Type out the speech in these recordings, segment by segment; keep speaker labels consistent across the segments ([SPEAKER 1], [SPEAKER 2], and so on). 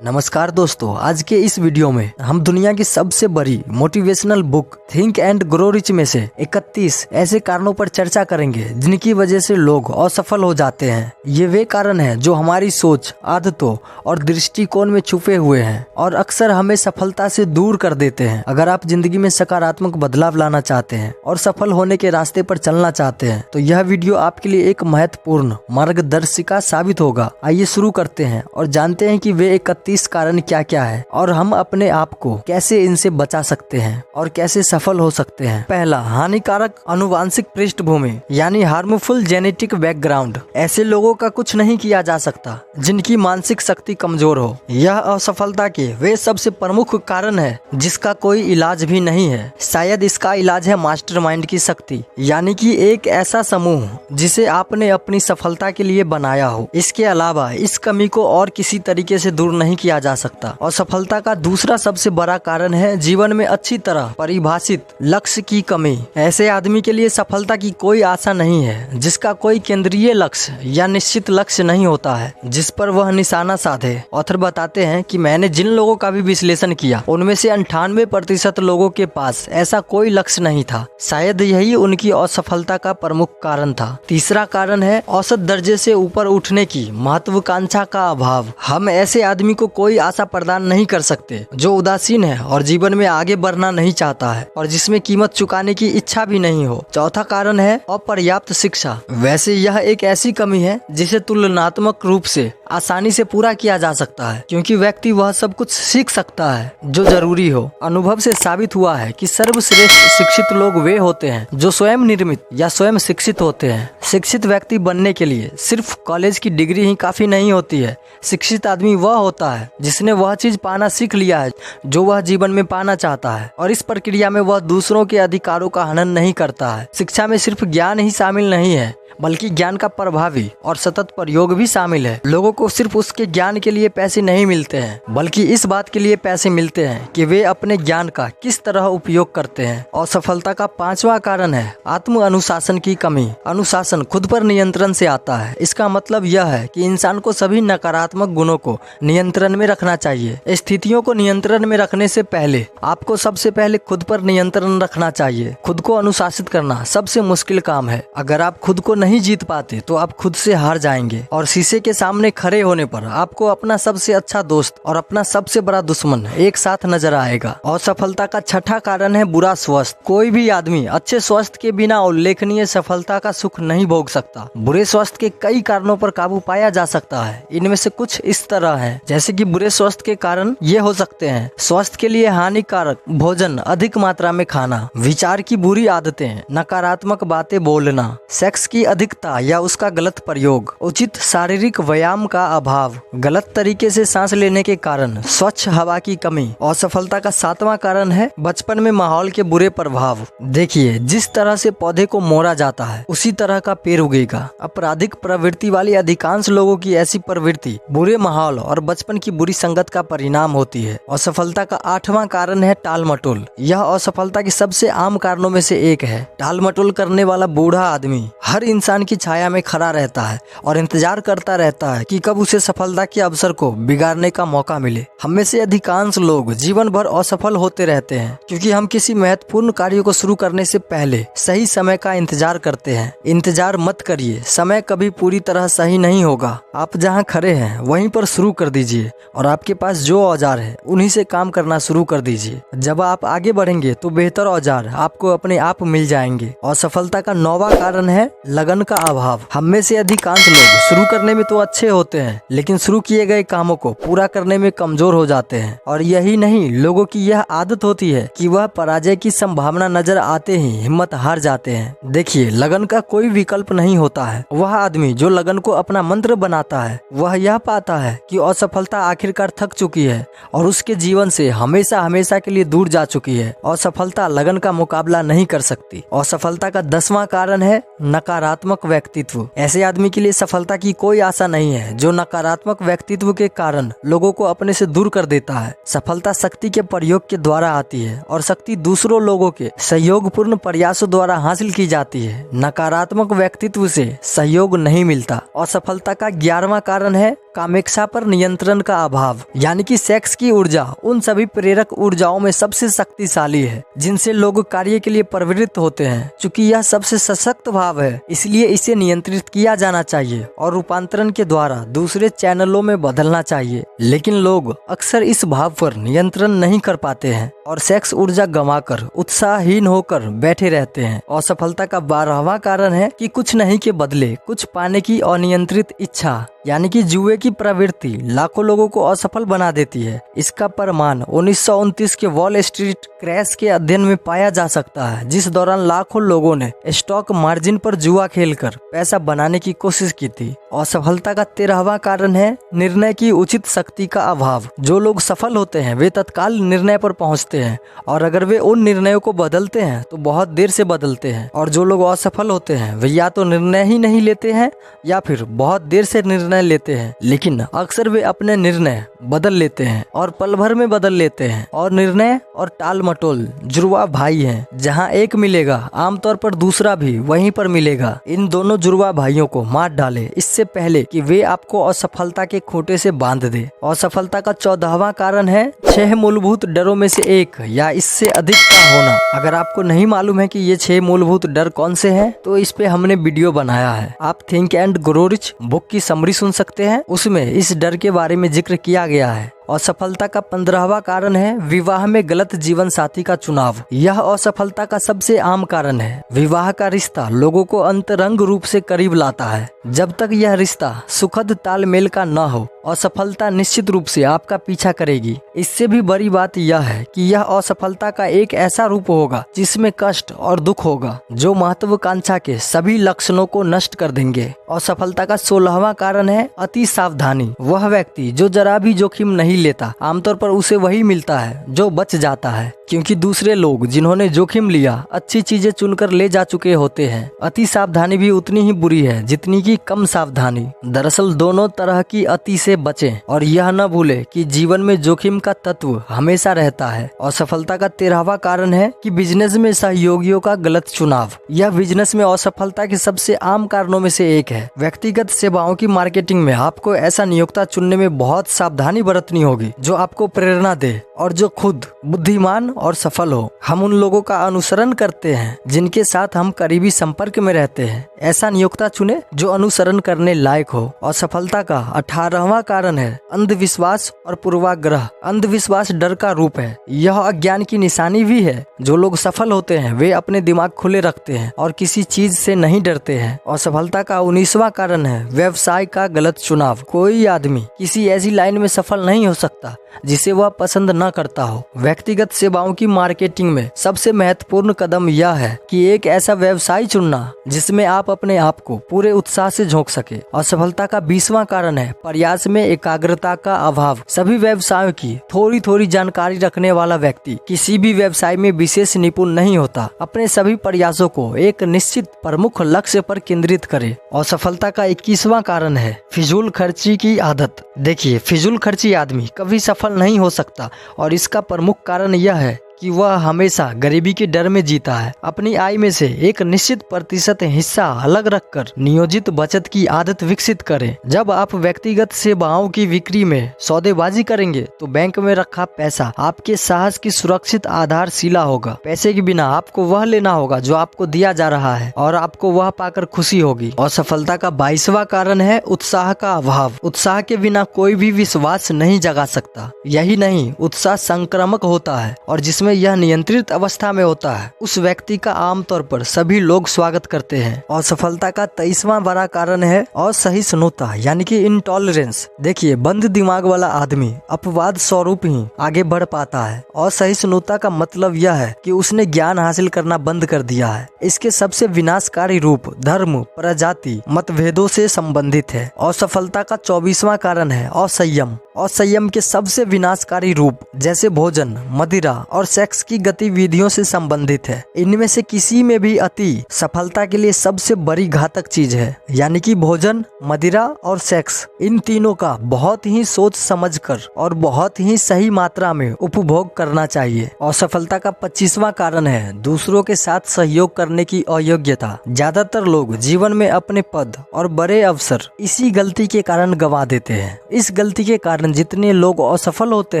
[SPEAKER 1] नमस्कार दोस्तों, आज के इस वीडियो में हम दुनिया की सबसे बड़ी motivational book think and grow rich में से 31 ऐसे कारणों पर चर्चा करेंगे जिनकी वजह से लोग असफल हो जाते हैं। ये वे कारण हैं जो हमारी सोच, आदतों और दृष्टिकोण में छुपे हुए हैं और अक्सर हमें सफलता से दूर कर देते हैं। अगर आप जिंदगी में सकारात्मक बदलाव लाना चाहते हैं और सफल होने के रास्ते पर चलना चाहते हैं तो यह वीडियो आपके लिए एक महत्वपूर्ण मार्गदर्शिका साबित होगा। आइए शुरू करते हैं और जानते हैं कि वे 31 कारण क्या क्या है और हम अपने आप को कैसे इनसे बचा सकते हैं और कैसे सफल हो सकते हैं। पहला, हानिकारक आनुवांशिक पृष्ठभूमि यानी हार्मफुल जेनेटिक बैकग्राउंड। ऐसे लोगों का कुछ नहीं किया जा सकता जिनकी मानसिक शक्ति कमजोर हो। यह असफलता के वे सबसे प्रमुख कारण है जिसका कोई इलाज भी नहीं है। शायद इसका इलाज है मास्टरमाइंड की शक्ति, यानी कि एक ऐसा समूह जिसे आपने अपनी सफलता के लिए बनाया हो। इसके अलावा इस कमी को और किसी तरीके से दूर नहीं किया जा सकता। और सफलता का दूसरा सबसे बड़ा कारण है जीवन में अच्छी तरह परिभाषित लक्ष्य की कमी। ऐसे आदमी के लिए सफलता की कोई आशा नहीं है जिसका कोई केंद्रीय लक्ष्य या निश्चित लक्ष्य नहीं होता है जिस पर वह निशाना साधे। ऑथर बताते हैं कि मैंने जिन लोगों का भी विश्लेषण किया उनमें से 98% लोगों के पास ऐसा कोई लक्ष्य नहीं था। शायद यही उनकी असफलता का प्रमुख कारण था। तीसरा कारण है औसत दर्जे से ऊपर उठने की महत्वाकांक्षा का अभाव। हम ऐसे आदमी को कोई आशा प्रदान नहीं कर सकते जो उदासीन है और जीवन में आगे बढ़ना नहीं चाहता है और जिसमें कीमत चुकाने की इच्छा भी नहीं हो। चौथा कारण है अपर्याप्त शिक्षा। वैसे यह एक ऐसी कमी है जिसे तुलनात्मक रूप से आसानी से पूरा किया जा सकता है क्योंकि व्यक्ति वह सब कुछ सीख सकता है जो जरूरी हो। अनुभव से साबित हुआ है कि सर्वश्रेष्ठ शिक्षित लोग वे होते हैं जो स्वयं निर्मित या स्वयं शिक्षित होते हैं। शिक्षित व्यक्ति बनने के लिए सिर्फ कॉलेज की डिग्री ही काफी नहीं होती है। शिक्षित आदमी वह होता है जिसने वह चीज पाना सीख लिया है जो वह जीवन में पाना चाहता है और इस प्रक्रिया में वह दूसरों के अधिकारों का हनन नहीं करता है। शिक्षा में सिर्फ ज्ञान ही शामिल नहीं है बल्कि ज्ञान का प्रभावी और सतत प्रयोग भी शामिल है। लोगों को सिर्फ उसके ज्ञान के लिए पैसे नहीं मिलते हैं बल्कि इस बात के लिए पैसे मिलते हैं कि वे अपने ज्ञान का किस तरह उपयोग करते हैं। और सफलता का पांचवा कारण है आत्म अनुशासन की कमी। अनुशासन खुद पर नियंत्रण से आता है। इसका मतलब यह है कि इंसान को सभी नकारात्मक गुणों को नियंत्रण में रखना चाहिए। स्थितियों को नियंत्रण में रखने से पहले आपको सबसे पहले खुद पर नियंत्रण रखना चाहिए। खुद को अनुशासित करना सबसे मुश्किल काम है। अगर आप खुद को नहीं जीत पाते तो आप खुद से हार जाएंगे और शीशे के सामने खड़े होने पर आपको अपना सबसे अच्छा दोस्त और अपना सबसे बड़ा दुश्मन एक साथ नजर आएगा। और सफलता का छठा कारण है बुरा स्वास्थ्य। कोई भी आदमी अच्छे स्वास्थ्य के बिना उल्लेखनीय सफलता का सुख नहीं भोग सकता। बुरे स्वास्थ्य के कई कारणों पर काबू पाया जा सकता है। इनमें से कुछ इस तरह है, जैसे कि बुरे स्वास्थ्य के कारण ये हो सकते हैं: स्वास्थ्य के लिए हानिकारक भोजन अधिक मात्रा में खाना, विचार की बुरी आदतें, नकारात्मक बातें बोलना, सेक्स की अधिकता या उसका गलत प्रयोग, उचित शारीरिक व्यायाम का अभाव, गलत तरीके से सांस लेने के कारण, स्वच्छ हवा की कमी। असफलता का सातवां कारण है बचपन में माहौल के बुरे प्रभाव। देखिए, जिस तरह से पौधे को मोड़ा जाता है उसी तरह का पेड़ उगेगा। आपराधिक प्रवृत्ति वाली अधिकांश लोगों की ऐसी प्रवृत्ति बुरे माहौल और बचपन की बुरी संगत का परिणाम होती है। असफलता का आठवां कारण है टाल मटोल। यह असफलता के सबसे आम कारणों में से एक है। टाल मटोल करने वाला बूढ़ा आदमी हर इंसान की छाया में खड़ा रहता है और इंतजार करता रहता है कि कब उसे सफलता के अवसर को बिगाड़ने का मौका मिले। हम में से अधिकांश लोग जीवन भर असफल होते रहते हैं क्योंकि हम किसी महत्वपूर्ण कार्य को शुरू करने से पहले सही समय का इंतजार करते हैं। इंतजार मत करिए, समय कभी पूरी तरह सही नहीं होगा। आप जहां खड़े हैं वहीं पर शुरू कर दीजिए और आपके पास जो औजार है उन्हीं से काम करना शुरू कर दीजिए। जब आप आगे बढ़ेंगे तो बेहतर औजार आपको अपने आप मिल जाएंगे। और सफलता का नौवां कारण है लगन का अभाव। हम में से अधिकांश लोग शुरू करने में तो अच्छे होते हैं लेकिन शुरू किए गए कामों को पूरा करने में कमजोर हो जाते हैं। और यही नहीं, लोगों की यह आदत होती है कि वह पराजय की संभावना नजर आते ही हिम्मत हार जाते हैं। देखिए, लगन का कोई विकल्प नहीं होता है। वह आदमी जो लगन को अपना मंत्र बनाता है वह यह पाता है कि असफलता आखिरकार थक चुकी है और उसके जीवन से हमेशा हमेशा के लिए दूर जा चुकी है। असफलता लगन का मुकाबला नहीं कर सकती। असफलता का 10वां कारण है नकारात्मक व्यक्तित्व। ऐसे आदमी के लिए सफलता की कोई आशा नहीं है जो नकारात्मक व्यक्तित्व के कारण लोगों को अपने से दूर कर देता है। सफलता शक्ति के प्रयोग के द्वारा आती है और शक्ति दूसरों लोगों के सहयोगपूर्ण प्रयासों द्वारा हासिल की जाती है। नकारात्मक व्यक्तित्व से सहयोग नहीं मिलता। असफलता का 11वां कारण है कामेक्षा पर नियंत्रण का अभाव, यानी कि सेक्स की ऊर्जा उन सभी प्रेरक ऊर्जाओं में सबसे शक्तिशाली है जिनसे लोग कार्य के लिए प्रवृत्त होते हैं। चूंकि यह सबसे सशक्त भाव है, इसलिए इसे नियंत्रित किया जाना चाहिए और रूपांतरण के द्वारा दूसरे चैनलों में बदलना चाहिए। लेकिन लोग अक्सर इस भाव पर नियंत्रण नहीं कर पाते हैं और सेक्स ऊर्जा गंवाकर उत्साहहीन होकर बैठे रहते हैं। असफलता का 12वां कारण है कि कुछ नहीं के बदले कुछ पाने की अनियंत्रित इच्छा, यानी कि जुए की प्रवृत्ति लाखों लोगों को असफल बना देती है। इसका प्रमाण 1929 के वॉल स्ट्रीट क्रैश के अध्ययन में पाया जा सकता है, जिस दौरान लाखों लोगों ने स्टॉक मार्जिन पर जुआ खेलकर पैसा बनाने की कोशिश की थी। असफलता का 13वां कारण है निर्णय की उचित शक्ति का अभाव। जो लोग सफल होते हैं वे तत्काल निर्णय पर पहुंचते हैं और अगर वे उन निर्णयों को बदलते हैं तो बहुत देर से बदलते हैं, और जो लोग असफल होते हैं वे या तो निर्णय ही नहीं लेते हैं या फिर बहुत देर से निर्णय लेते हैं, लेकिन अक्सर वे अपने निर्णय बदल लेते हैं और पल भर में बदल लेते हैं। और निर्णय और टाल मटोल जुड़वा भाई हैं, जहां एक मिलेगा आमतौर पर दूसरा भी वहीं पर मिलेगा। इन दोनों जुड़वा भाइयों को मार डाले इससे पहले कि वे आपको असफलता के खूंटे से बांध दे। असफलता का 14वां कारण है 6 मूलभूत डरों में से एक या इससे अधिक का होना। अगर आपको नहीं मालूम है कि ये 6 मूलभूत डर कौन से हैं, तो इस पे हमने वीडियो बनाया है। आप think and grow rich book की समरी सुन सकते हैं, उसमें इस डर के बारे में जिक्र किया गया है। असफलता का 15वां कारण है विवाह में गलत जीवन साथी का चुनाव। यह असफलता का सबसे आम कारण है। विवाह का रिश्ता लोगों को अंतरंग रूप से करीब लाता है। जब तक यह रिश्ता सुखद तालमेल का न हो, असफलता निश्चित रूप से आपका पीछा करेगी। इससे भी बड़ी बात यह है कि यह असफलता का एक ऐसा रूप होगा जिसमें कष्ट और दुख होगा, जो महत्वाकांक्षा के सभी लक्षणों को नष्ट कर देंगे। असफलता का 16वां कारण है अति सावधानी। वह व्यक्ति जो जरा भी जोखिम नहीं लेता, आमतौर पर उसे वही मिलता है जो बच जाता है, क्योंकि दूसरे लोग जिन्होंने जोखिम लिया अच्छी चीजें चुनकर ले जा चुके होते हैं। अति सावधानी भी उतनी ही बुरी है जितनी की कम सावधानी। दरअसल दोनों तरह की अति से बचें और यह न भूले कि जीवन में जोखिम का तत्व हमेशा रहता है। असफलता का 13वां कारण है कि बिजनेस में सहयोगियों का गलत चुनाव। यह बिजनेस में असफलता के सबसे आम कारणों में से एक है। व्यक्तिगत सेवाओं की मार्केटिंग में आपको ऐसा नियोक्ता चुनने में बहुत सावधानी बरतनी होगी जो आपको प्रेरणा दे और जो खुद बुद्धिमान और सफल हो। हम उन लोगों का अनुसरण करते हैं जिनके साथ हम करीबी संपर्क में रहते हैं। ऐसा नियोक्ता चुने जो अनुसरण करने लायक हो। असफलता का 18वां कारण है अंधविश्वास और पूर्वाग्रह। अंधविश्वास डर का रूप है। यह अज्ञान की निशानी भी है। जो लोग सफल होते हैं वे अपने दिमाग खुले रखते हैं और किसी चीज से नहीं डरते हैं। असफलता का 19वां कारण है व्यवसाय का गलत चुनाव। कोई आदमी किसी ऐसी लाइन में सफल नहीं हो सकता जिसे वह पसंद न करता हो। व्यक्तिगत सेवाओं की मार्केटिंग में सबसे महत्वपूर्ण कदम यह है कि एक ऐसा व्यवसाय चुनना जिसमें आप अपने आप को पूरे उत्साह से झोंक सके। असफलता का 20वां कारण है प्रयास में एकाग्रता का अभाव। सभी व्यवसायों की थोड़ी थोड़ी जानकारी रखने वाला व्यक्ति किसी भी व्यवसाय में विशेष निपुण नहीं होता। अपने सभी प्रयासों को एक निश्चित प्रमुख लक्ष्य पर केंद्रित करे। असफलता का 21वां कारण है फिजूल खर्ची की आदत। देखिए, फिजूल खर्ची आदमी कभी सफल नहीं हो सकता और इसका प्रमुख कारण यह है कि वह हमेशा गरीबी के डर में जीता है। अपनी आय में से एक निश्चित प्रतिशत हिस्सा अलग रखकर नियोजित बचत की आदत विकसित करें। जब आप व्यक्तिगत सेवाओं की बिक्री में सौदेबाजी करेंगे तो बैंक में रखा पैसा आपके साहस की सुरक्षित आधारशिला होगा। पैसे के बिना आपको वह लेना होगा जो आपको दिया जा रहा है और आपको वह पाकर खुशी होगी। असफलता का 22वां कारण है उत्साह का अभाव। उत्साह के बिना कोई भी विश्वास नहीं जगा सकता। यही नहीं, उत्साह संक्रामक होता है और जिसमें यह नियंत्रित अवस्था में होता है उस व्यक्ति का आमतौर पर सभी लोग स्वागत करते हैं। असफलता का 23वां बड़ा कारण है असहिष्णुता, यानी कि इंटॉलरेंस। देखिए, बंद दिमाग वाला आदमी अपवाद स्वरूप ही आगे बढ़ पाता है। असहिष्णुता का मतलब यह है कि उसने ज्ञान हासिल करना बंद कर दिया है। इसके सबसे विनाशकारी रूप धर्म, प्रजाति, मतभेदों से संबंधित है। असफलता का 24वां कारण है असंयम। असंयम के सबसे विनाशकारी रूप जैसे भोजन, मदिरा और सेक्स की गतिविधियों से संबंधित है। इनमें से किसी में भी अति सफलता के लिए सबसे बड़ी घातक चीज है, यानी कि भोजन, मदिरा और सेक्स। इन तीनों का बहुत ही सोच समझकर और बहुत ही सही मात्रा में उपभोग करना चाहिए। असफलता का 25वां कारण है दूसरों के साथ सहयोग करने की अयोग्यता। ज्यादातर लोग जीवन में अपने पद और बड़े अवसर इसी गलती के कारण गंवा देते हैं। इस गलती के कारण जितने लोग असफल होते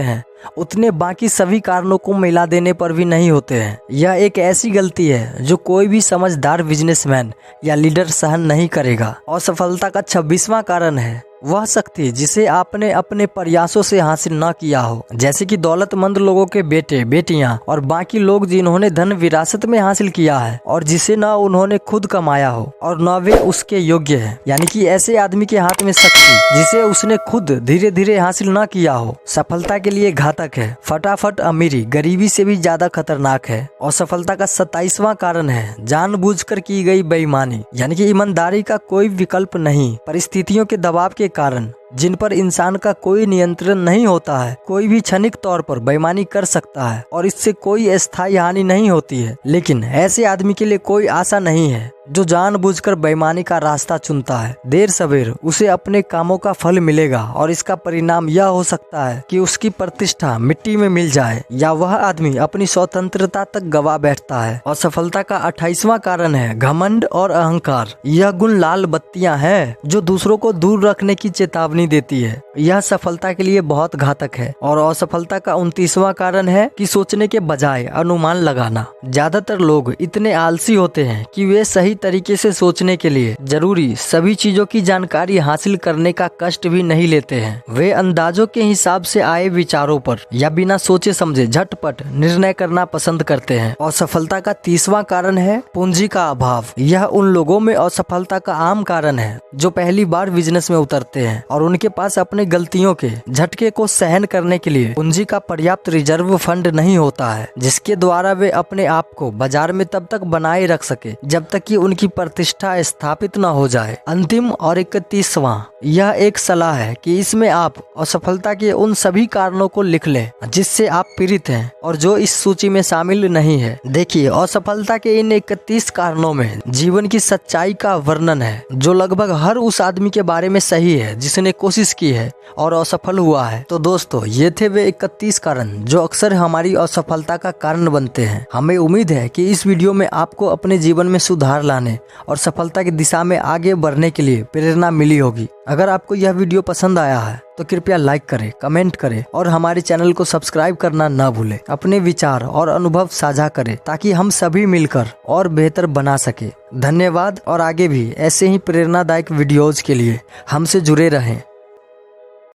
[SPEAKER 1] हैं उतने बाकी सभी कारणों को मिला देने पर भी नहीं होते हैं। यह एक ऐसी गलती है जो कोई भी समझदार बिजनेसमैन या लीडर सहन नहीं करेगा। असफलता का 26वां कारण है वह शक्ति जिसे आपने अपने प्रयासों से हासिल न किया हो, जैसे कि दौलतमंद लोगों के बेटे बेटियां और बाकी लोग जिन्होंने धन विरासत में हासिल किया है और जिसे न उन्होंने खुद कमाया हो और न वे उसके योग्य हैं। यानी कि ऐसे आदमी के हाथ में शक्ति जिसे उसने खुद धीरे धीरे हासिल न किया हो सफलता के लिए घातक है। फटाफट अमीरी गरीबी से भी ज्यादा खतरनाक है। असफलता का 27वां कारण है जानबूझकर की गई बेईमानी, यानी कि ईमानदारी का कोई विकल्प नहीं। परिस्थितियों के दबाव के कारण जिन पर इंसान का कोई नियंत्रण नहीं होता है, कोई भी क्षणिक तौर पर बेईमानी कर सकता है और इससे कोई स्थायी हानि नहीं होती है। लेकिन ऐसे आदमी के लिए कोई आशा नहीं है जो जानबूझकर बेईमानी का रास्ता चुनता है। देर सवेर उसे अपने कामों का फल मिलेगा और इसका परिणाम यह हो सकता है कि उसकी प्रतिष्ठा मिट्टी में मिल जाए या वह आदमी अपनी स्वतंत्रता तक गवा बैठता है। असफलता का 28वां कारण है घमंड और अहंकार। यह गुण लाल बत्तियां हैं जो दूसरों को दूर रखने की चेतावनी देती है। यह सफलता के लिए बहुत घातक है। और असफलता का 29वां कारण है कि सोचने के बजाय अनुमान लगाना। ज्यादातर लोग इतने आलसी होते हैं कि वे सही तरीके से सोचने के लिए जरूरी सभी चीजों की जानकारी हासिल करने का कष्ट भी नहीं लेते हैं। वे अंदाजों के हिसाब से आए विचारों पर या बिना सोचे समझे झटपट निर्णय करना पसंद करते हैं। असफलता का 30वां कारण है पूंजी का अभाव। यह उन लोगों में असफलता का आम कारण है जो पहली बार बिजनेस में उतरते हैं और उनके पास अपने गलतियों के झटके को सहन करने के लिए पूंजी का पर्याप्त रिजर्व फंड नहीं होता है, जिसके द्वारा वे अपने आप को बाजार में तब तक बनाए रख सके जब तक कि उनकी प्रतिष्ठा स्थापित न हो जाए। अंतिम और 31वां, यह एक सलाह है कि इसमें आप असफलता के उन सभी कारणों को लिख लें जिससे आप पीड़ित हैं और जो इस सूची में शामिल नहीं है। देखिए, असफलता के इन 31 कारणों में जीवन की सच्चाई का वर्णन है जो लगभग हर उस आदमी के बारे में सही है जिसने कोशिश की है और असफल हुआ है। तो दोस्तों, ये थे वे 31 कारण जो अक्सर हमारी असफलता का कारण बनते हैं। हमें उम्मीद है कि इस वीडियो में आपको अपने जीवन में सुधार लाने और सफलता की दिशा में आगे बढ़ने के लिए प्रेरणा मिली होगी। अगर आपको यह वीडियो पसंद आया है तो कृपया लाइक करें, कमेंट करें और हमारे चैनल को सब्सक्राइब करना न भूलें। अपने विचार और अनुभव साझा करें ताकि हम सभी मिलकर और बेहतर बना सके। धन्यवाद और आगे भी ऐसे ही प्रेरणादायक वीडियोज के लिए हमसे जुड़े रहें।